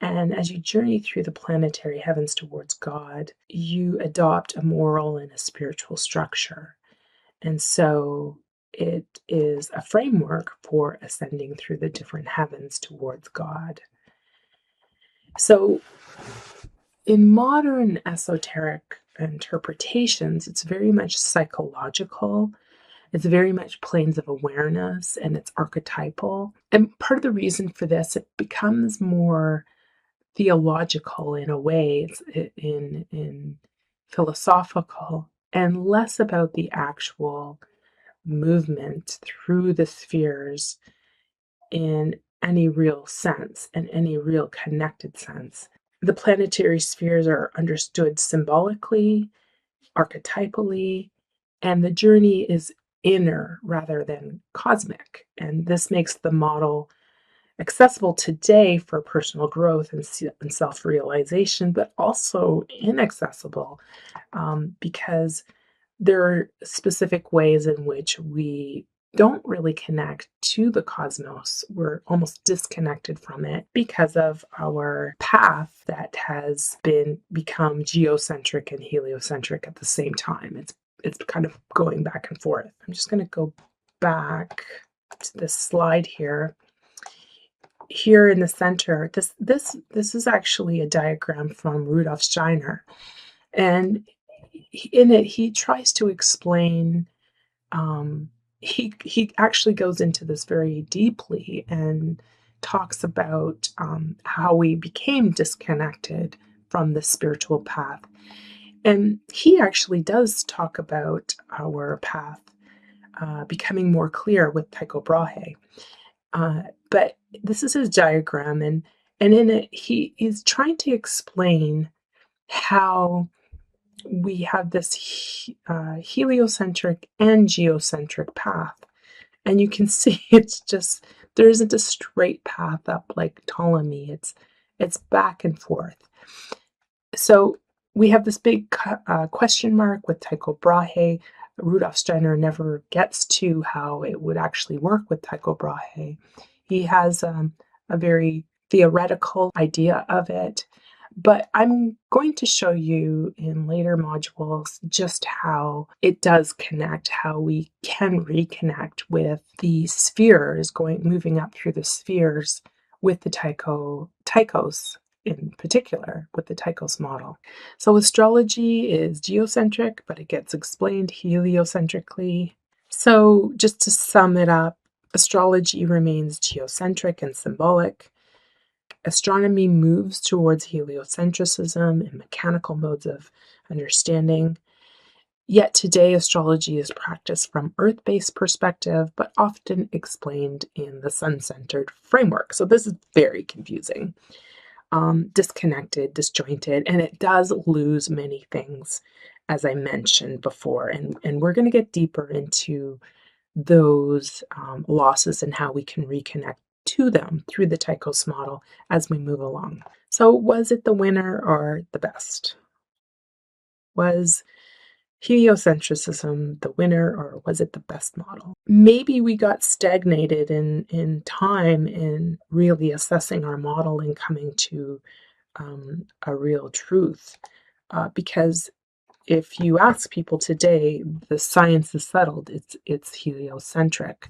And as you journey through the planetary heavens towards God, you adopt a moral and a spiritual structure. And so it is a framework for ascending through the different heavens towards God. So in modern esoteric interpretations, it's very much psychological. It's very much planes of awareness, and it's archetypal. And part of the reason for this, it becomes more theological in a way, it's in philosophical, and less about the actual movement through the spheres in any real sense and any real connected sense. The planetary spheres are understood symbolically, archetypally, and the journey is inner rather than cosmic. And this makes the model accessible today for personal growth and self-realization, but also inaccessible because there are specific ways in which we don't really connect to the cosmos. We're almost disconnected from it because of our path that has become geocentric and heliocentric at the same time. It's kind of going back and forth. I'm just going to go back to this slide here. Here in the center, this is actually a diagram from Rudolf Steiner, and in it he tries to explain. He actually goes into this very deeply and talks about how we became disconnected from the spiritual path, and he actually does talk about our path becoming more clear with Tycho Brahe. But this is his diagram, and in it he's trying to explain how we have this heliocentric and geocentric path. And you can see it's just, there isn't a straight path up like Ptolemy. It's back and forth. So we have this big question mark with Tycho Brahe. Rudolf Steiner never gets to how it would actually work with Tycho Brahe. He has a very theoretical idea of it, but I'm going to show you in later modules just how it does connect, how we can reconnect with the spheres, moving up through the spheres with the Tychos, in particular with the Tychos model. So astrology is geocentric, but it gets explained heliocentrically. So just to sum it up, Astrology remains geocentric and symbolic. Astronomy moves towards heliocentrism and mechanical modes of understanding. Yet today, astrology is practiced from Earth-based perspective, but often explained in the sun-centered framework. So this is very confusing, disconnected, disjointed, and it does lose many things, as I mentioned before. And we're going to get deeper into those losses and how we can reconnect to them through the Tychos model as we move along. So was it the winner or the best? Was heliocentrism the winner or was it the best model? Maybe we got stagnated in time in really assessing our model and coming to a real truth. Because if you ask people today, the science is settled. It's heliocentric.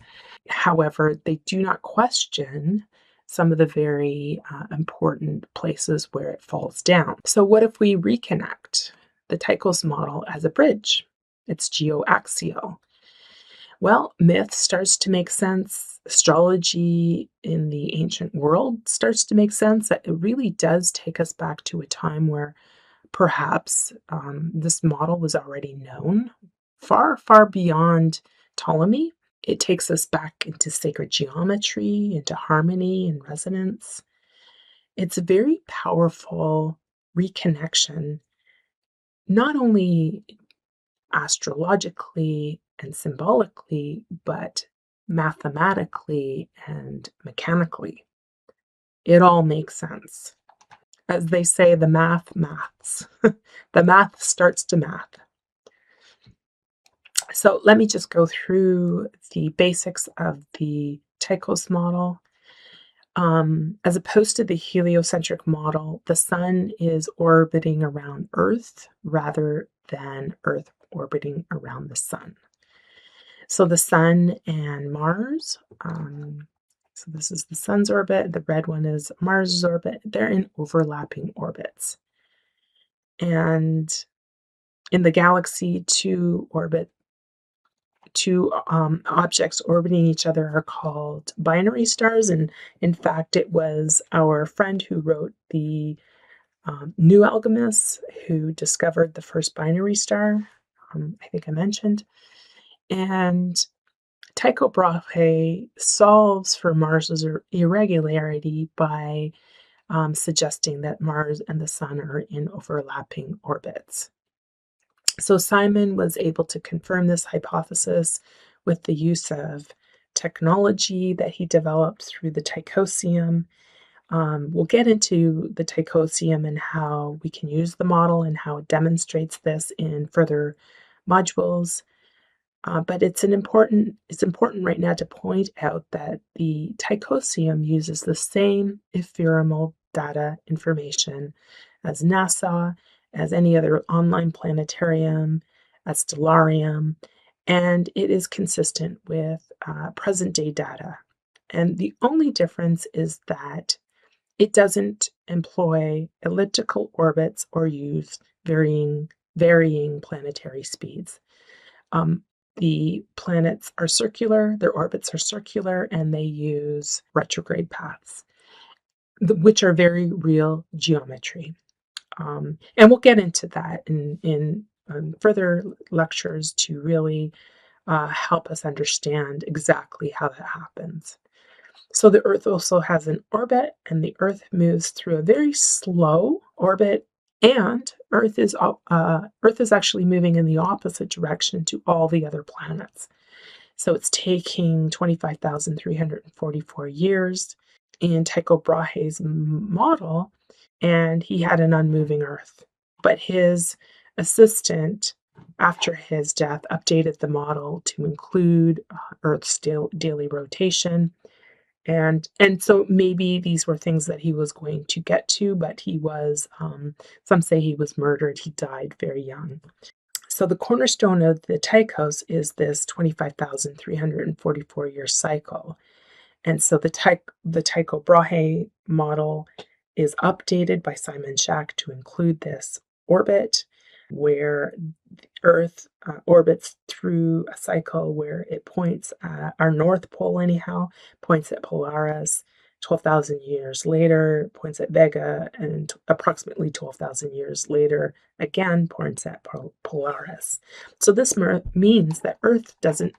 However, they do not question some of the very important places where it falls down. So what if we reconnect the Tychos model as a bridge? It's geoaxial. Well, myth starts to make sense. Astrology in the ancient world starts to make sense. That it really does take us back to a time where perhaps this model was already known far, far beyond Ptolemy. It takes us back into sacred geometry, into harmony and resonance. It's a very powerful reconnection, not only astrologically and symbolically, but mathematically and mechanically. It all makes sense. As they say, the maths. The math starts to math. So let me just go through the basics of the Tychos model. As opposed to the heliocentric model, the sun is orbiting around Earth rather than Earth orbiting around the sun. So the sun and Mars, so this is the sun's orbit, the red one is Mars's orbit, they're in overlapping orbits. And in the galaxy, two objects orbiting each other are called binary stars. And in fact, it was our friend who wrote the New Alchemist who discovered the first binary star, I think I mentioned. And Tycho Brahe solves for Mars's irregularity by suggesting that Mars and the Sun are in overlapping orbits. So Simon was able to confirm this hypothesis with the use of technology that he developed through the Tychosium. We'll get into the Tychosium and how we can use the model and how it demonstrates this in further modules. But it's important right now to point out that the Tychosium uses the same ephemeral data information as NASA, as any other online planetarium, as Stellarium, and it is consistent with present-day data. And the only difference is that it doesn't employ elliptical orbits or use varying planetary speeds. The planets are circular, their orbits are circular, and they use retrograde paths, which are very real geometry. And we'll get into that in further lectures to really help us understand exactly how that happens. So the Earth also has an orbit, and the Earth moves through a very slow orbit, and Earth is actually moving in the opposite direction to all the other planets. So it's taking 25,344 years in Tycho Brahe's model, and he had an unmoving Earth. But his assistant, after his death, updated the model to include Earth's daily rotation. And so maybe these were things that he was going to get to, but he was, some say he was murdered. He died very young. So the cornerstone of the Tychos is this 25,344 year cycle. And so the Tycho Brahe model is updated by Simon Schach to include this orbit. where Earth orbits through a cycle where it points at our North Pole, anyhow, points at Polaris. 12,000 years later, points at Vega, and approximately 12,000 years later, again, points at Polaris. So this means that Earth doesn't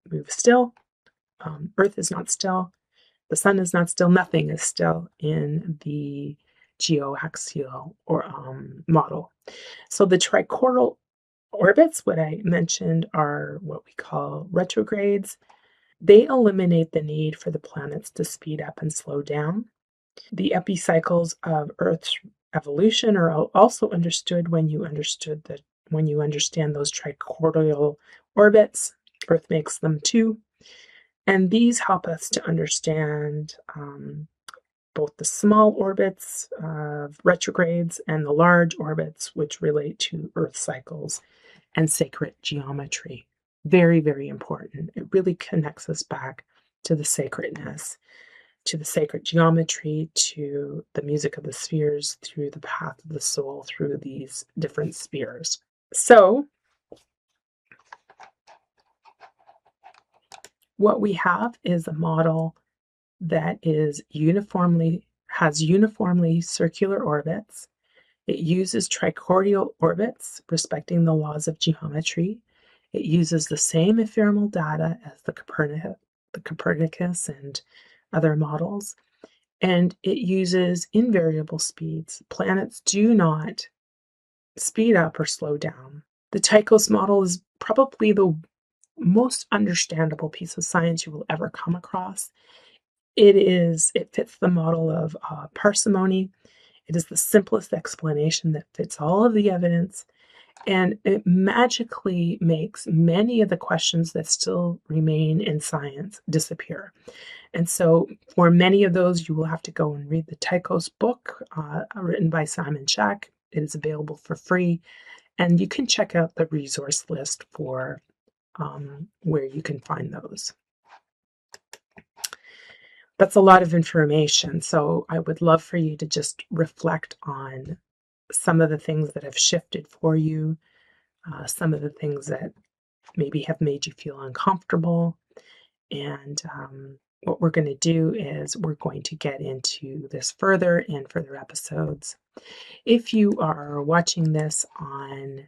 move still. Earth is not still. The sun is not still. Nothing is still in the geoaxial or model. So the triquetral orbits, what I mentioned, are what we call retrogrades. They eliminate the need for the planets to speed up and slow down. The epicycles of Earth's evolution are also understood when you understand those triquetral orbits. Earth makes them too. And these help us to understand both the small orbits of retrogrades and the large orbits, which relate to Earth cycles and sacred geometry. Very, very important. It really connects us back to the sacredness, to the sacred geometry, to the music of the spheres, through the path of the soul, through these different spheres. So, what we have is a model that has uniformly circular orbits. It uses triquetral orbits, respecting the laws of geometry. It uses the same ephemeral data as the Copernicus and other models, and it uses invariable speeds. Planets do not speed up or slow down. The Tychos model is probably the most understandable piece of science you will ever come across. It fits the model of parsimony. It is the simplest explanation that fits all of the evidence, and it magically makes many of the questions that still remain in science disappear. And so for many of those, you will have to go and read the Tychos book, written by Simon Shack. It is available for free, and you can check out the resource list for where you can find those. That's a lot of information, so I would love for you to just reflect on some of the things that have shifted for you, some of the things that maybe have made you feel uncomfortable. And what we're going to do is we're going to get into this further in further episodes. If you are watching this on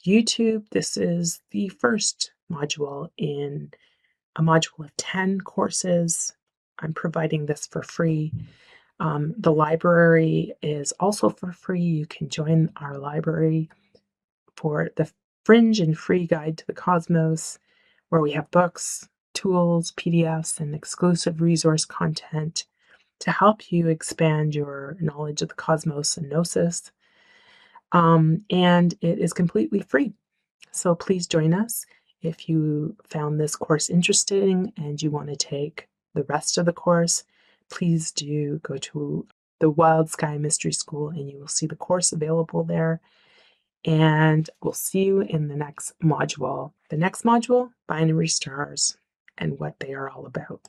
YouTube, this is the first module in a module of 10 courses. I'm providing this for free. The library is also for free. You can join our library for the Fringe and Free Guide to the Cosmos, where we have books, tools, PDFs, and exclusive resource content to help you expand your knowledge of the cosmos and gnosis. And it is completely free. So please join us. If you found this course interesting and you want to take the rest of the course, please do go to the Wild Sky Mystery School and you will see the course available there. And we'll see you in the next module. The next module, binary stars and what they are all about.